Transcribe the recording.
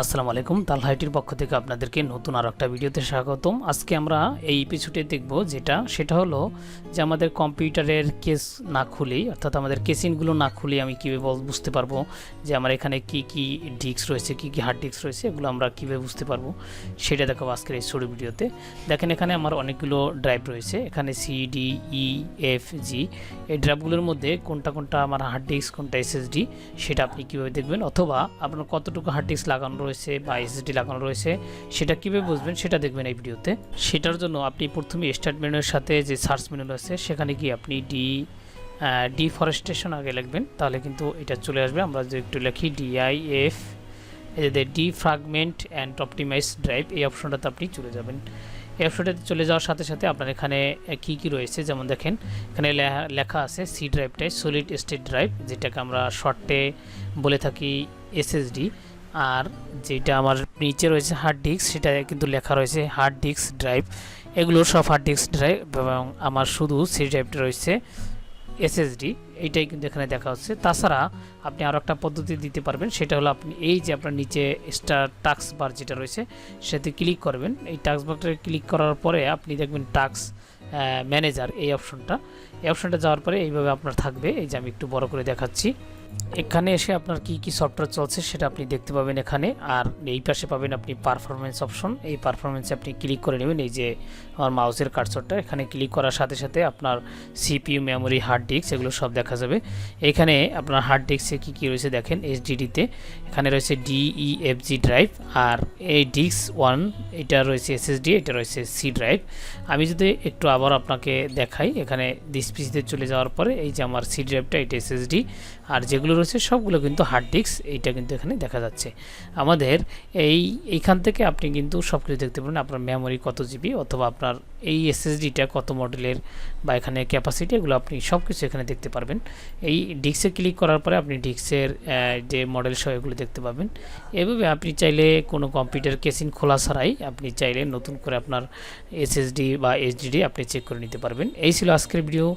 আসসালামু আলাইকুম, তালহা আইটির পক্ষ থেকে আপনাদেরকে নতুন আর একটা ভিডিওতে স্বাগতম। আজকে আমরা এই এপিসোডে দেখব সেটা হলো যে আমাদের কম্পিউটারের কেস না খুলেই, অর্থাৎ আমাদের কেসিনগুলো না খুলেই আমি কীভাবে বুঝতে পারবো যে আমার এখানে কি কি ডিস্ক রয়েছে, কি কি হার্ড ডিস্ক রয়েছে, এগুলো আমরা কীভাবে বুঝতে পারবো সেটা দেখাবো আজকের এই ছোটো ভিডিওতে। দেখেন এখানে আমার অনেকগুলো ড্রাইভ রয়েছে, এখানে সি, ই, এফ, জি। এই ড্রাইভগুলোর মধ্যে কোনটা কোনটা আমার হার্ড ডিস্ক, কোনটা এসএসডি, সেটা আপনি কীভাবে দেখবেন, অথবা আপনার কতটুকু হার্ড ডিস্ক লাগানো রয়েছে বা এসএসডি লাগানো রয়েছে সেটা কীভাবে বুঝবেন সেটা দেখবেন এই ভিডিওতে। সেটার জন্য আপনি প্রথমে স্টার্ট মেনুর সাথে যে সার্চ মেনু রয়েছে সেখানে গিয়ে আপনি ডিফরেস্টেশন আগে লিখবেন, তাহলে কিন্তু এটা চলে আসবে। আমরা যে একটু লিখি ডিআইএফ, এই যে ডিফ্রাগমেন্ট অ্যান্ড অপটিমাইজ ড্রাইভ, এই অপশনটাতে আপনি চলে যাবেন। এই অপশনটাতে চলে যাওয়ার সাথে সাথে আপনার এখানে কি কি রয়েছে, যেমন দেখেন এখানে লেখা আছে সি ড্রাইভটাই সলিড স্টেট ড্রাইভ, যেটাকে আমরা শর্টে বলে থাকি এসএসডি। আর যেটা আমার নিচে রয়েছে হার্ড ডিস্ক, সেটা কিন্তু লেখা রয়েছে হার্ড ডিস্ক ড্রাইভ। এগুলো সব হার্ড ডিস্ক ড্রাইভ, এবং আমার শুধু সি ড্রাইভটা রয়েছে এসএসডি, এইটাই কিন্তু এখানে দেখা হচ্ছে। তাছাড়া আপনি আরও একটা পদ্ধতি দিতে পারবেন, সেটা হলো আপনি এই যে আপনার নিচে টাস্ক বার যেটা রয়েছে সেটাতে ক্লিক করবেন। এই টাস্ক বারটা ক্লিক করার পরে আপনি দেখবেন টাস্ক ম্যানেজার, এই অপশনটা যাওয়ার পরে এইভাবে আপনার থাকবে। এই যে আমি একটু বড় করে দেখাচ্ছি। এখানে এসে আপনার কি কি সফটওয়্যার চলছে সেটা আপনি দেখতে পাবেন এখানে। আর এই পাশে পাবেন আপনি পারফরমেন্স অপশন, এই পারফরমেন্সে আপনি ক্লিক করে নেবেন। এই যে আমার মাউসের কার্সরটা, এখানে ক্লিক করার সাথে সাথে আপনার সিপিইউ, মেমোরি, হার্ড ডিস্ক এগুলো সব দেখা যাবে। এখানে আপনার হার্ড ডিস্কে কী কী রয়েছে দেখেন, এইচডিডিতে এখানে রয়েছে ডিইএফজি ড্রাইভ, আর এই ডিস্ক 1 এটা রয়েছে এসএসডি, এটা রয়েছে সি ড্রাইভ। আমি যদি একটু আবার আপনাকে দেখাই, এখানে ডিসপিসিতে চলে যাওয়ার পরে এই যে আমার সি ড্রাইভটা, এটা এসএসডি, আর যেগুলো রয়েছে সবগুলো কিন্তু হার্ড ডিস্ক, এইটা কিন্তু এখানে দেখা যাচ্ছে। আমাদের এইখান থেকে আপনি কিন্তু সব কিছু দেখতে পারেন, আপনার মেমোরি কত জিবি, অথবা আপনার এই এসএসডিটা কত মডেলের, বা এখানে ক্যাপাসিটি, এগুলো আপনি সব কিছু এখানে দেখতে পারবেন। এই ডিস্কে ক্লিক করার পরে আপনি ডিস্কের যে মডেল সহ এগুলো দেখতে পাবেন। এভাবে আপনি চাইলে কোনো কম্পিউটার কেসিং খোলা ছাড়াই আপনি চাইলে নতুন করে আপনার এসএসডি বা এইচডিডি আপনি চেক করে নিতে পারবেন। এই ছিল আজকের ভিডিও।